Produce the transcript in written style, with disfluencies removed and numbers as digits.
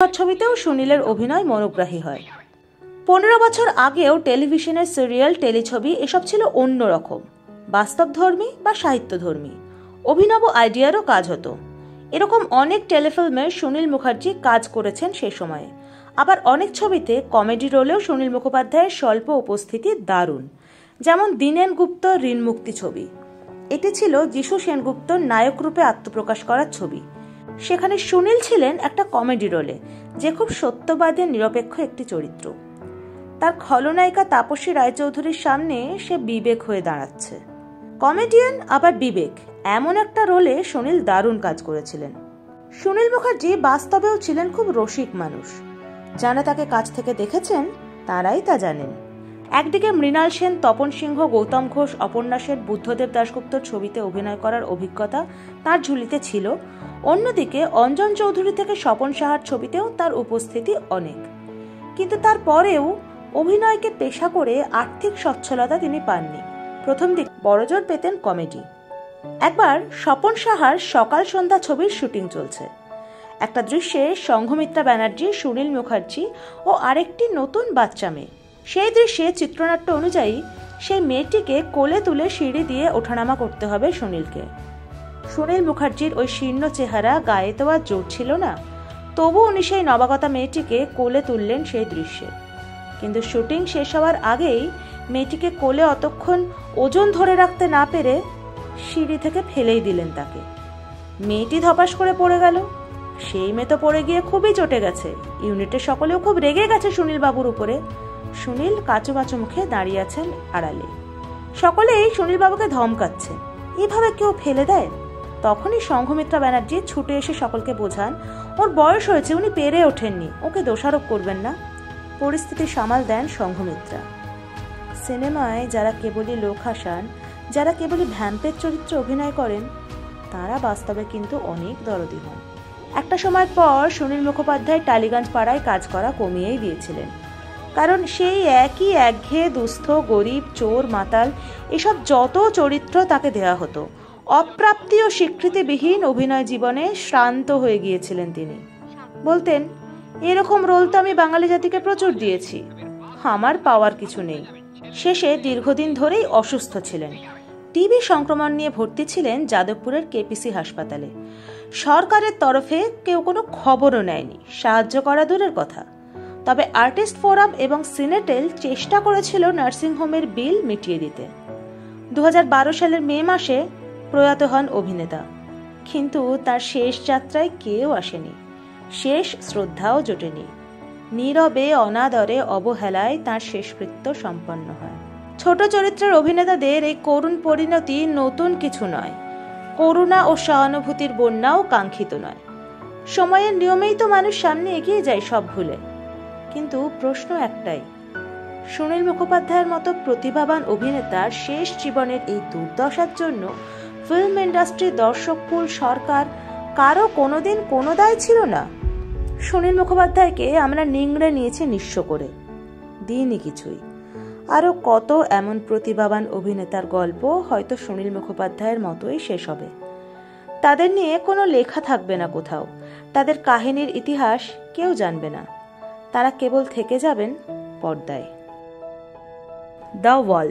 ছবিতেও সুনীলের অভিনয় মনোগ্রাহী হয়। 15 বছর আগেও টেলিভিশনের সিরিয়াল, টেলিছবি এসব ছিল অন্যরকম, বাস্তবধর্মী বা সাহিত্যধর্মী, অভিনব আইডিয়ারও কাজ হতো। এরকম অনেক টেলিফিল্মে সুনীল মুখার্জি কাজ করেছেন সে সময়ে। আবার অনেক ছবিতে কমেডি রোলেও সুনীল মুখোপাধ্যায়ের স্বল্প উপস্থিতি দারুণ, যেমন দীনেন গুপ্ত ঋণমুক্তি ছবি। এটি ছিল যিশু সেনগুপ্তর নায়ক রূপে আত্মপ্রকাশ করার ছবি। সেখানে সুনীল ছিলেন একটা কমেডি রোলে, যে খুব সত্যবাদী নিরপেক্ষ একটি চরিত্র। তার খলনায়িকা তাপসী রায়চৌধুরীর সামনে সে বিবেক হয়ে দাঁড়াচ্ছে। কমেডিয়ান আবার বিবেক, এমন একটা রোলে সুনীল দারুণ কাজ করেছিলেন। সুনীল মুখার্জি বাস্তবেও ছিলেন খুব রসিক মানুষ। যারা তাকে কাছ থেকে দেখেছেন তারাই তা জানেন। একদিকে মৃণাল সেন, তপন সিংহ, গৌতম ঘোষ, অপর্ণা সেন, বুদ্ধদেব দাশগুপ্তর ছবিতে অভিনয় করার অভিজ্ঞতা তার ঝুলিতে ছিল। অন্যদিকে অঞ্জন চৌধুরী থেকে স্বপন সাহার ছবিতেও তার উপস্থিতি অনেক। কিন্তু তারপরেও অভিনয়কে পেশা করে আর্থিক সচ্ছলতা তিনি পাননি। প্রথম দিকে বড়জোর পেতেন কমেডি। একবার স্বপন সাহার সকাল সন্ধ্যা ছবির শুটিং চলছে। একটা দৃশ্যে সংঘমিত্রা ব্যানার্জি, সুনীল মুখার্জি ও আরেকটি নতুন বাচ্চা মেয়ে। সেই দৃশ্যে চিত্রনাট্য অনুযায়ী সেই মেয়েটিকে কোলে তুলে সিঁড়ি দিয়ে ওঠানামা করতে হবে সুনীলকে। সুনীল মুখার্জির ওই শীর্ণ চেহারা, গায়ে তো আর জোর ছিল না, তবু উনি সেই নবাগতা মেয়েটিকে কোলে তুললেন সেই দৃশ্যে। কিন্তু শুটিং শেষ হওয়ার আগেই মেয়েটিকে কোলে অতক্ষণ ওজন ধরে রাখতে না পেরে সিঁড়ি থেকে ফেলেই দিলেন তাকে। মেয়েটি ধপাস করে পড়ে গেল। সেই মেয়ে তো পড়ে গিয়ে খুবই চটে গেছে। ইউনিটের সকলেও খুব রেগে গেছে সুনীল বাবুর উপরে। সুনীল কাঁচু কাঁচু মুখে দাঁড়িয়ে আছেন আড়ালে। সকলেই সুনীল বাবুকে ধমকাচ্ছে, এভাবে কেউ ফেলে দেয়? তখনই সংঘমিত্রা ব্যানার্জি ছুটে এসে সকলকে বোঝান ওর বয়স হয়েছে, উনি পেরে ওঠেননি, ওকে দোষারোপ করবেন না। পরিস্থিতি সামাল দেন সংঘমিত্রা। সিনেমায় যারা কেবলই লোক হাসান, যারা কেবলই ভ্যাম্পের চরিত্রে অভিনয় করেন, তারা বাস্তবে কিন্তু অনেক দরদি হন। একটা সময় পর সুনীল মুখোপাধ্যায় টালিগঞ্জ পাড়ায় কাজ করা কমিয়েই দিয়েছিলেন। কারণ সেই একই একঘেয়ে দুস্থ, গরিব, চোর, মাতাল এসব যত চরিত্র তাকে দেয়া হতো, অপ্রাপ্তি ও স্বীকৃতিবিহীন অভিনয় জীবনে শ্রান্ত হয়ে গিয়েছিলেন তিনি। বলতেন, এরকম রোল তো আমি বাঙালি জাতিকে প্রচুর দিয়েছি, আমার পাওয়ার কিছু নেই। শেষে দীর্ঘদিন ধরেই অসুস্থ ছিলেন। টিবি সংক্রমণ নিয়ে ভর্তি ছিলেন যাদবপুরের কেপিসি হাসপাতালে। সরকারের তরফে কেউ কোনো খবরও নেয়নি, সাহায্য করা দূরের কথা। তবে আর্টিস্ট ফোরাম এবং সিনেটেল চেষ্টা করেছিল নার্সিংহোমের বিল মিটিয়ে দিতে। 2012 সালের মে মাসে প্রয়াত হন অভিনেতা। কিন্তু তার শেষ যাত্রায় কেউ আসেনি, শেষ শ্রদ্ধাও জোটেনি। নীরবে, অনাদরে, অবহেলায় তার শেষকৃত্য সম্পন্ন হয়। ছোট চরিত্রের অভিনেতাদের এই করুণ পরিণতি নতুন কিছু নয়। করুণা ও সহানুভূতির বন্যাও কাঙ্ক্ষিত নয়। সময়ের নিয়মেই তো মানুষ সামনে এগিয়ে যায় সব ভুলে। কিন্তু প্রশ্ন একটাই, সুনীল মুখোপাধ্যায়ের মতো প্রতিভাবান অভিনেতার শেষ জীবনের এই দুর্দশার জন্য ফিল্ম ইন্ডাস্ট্রি, দর্শককুল, সরকার কারো কোনোদিন কোনো দায় ছিল না? সুনীল মুখোপাধ্যায়কে আমরা নিংড়ে নিয়েছি নিঃস্ব করে, দিইনি কিছুই। আরও কত এমন প্রতিভাবান অভিনেতার গল্প হয়তো সুনীল মুখোপাধ্যায়ের মতোই শেষ হবে। তাদের নিয়ে কোনো লেখা থাকবে না কোথাও, তাদের কাহিনীর ইতিহাস কেউ জানবে না। তারা কেবল থেকে যাবেন পর্দায়। দ্য ওয়াল।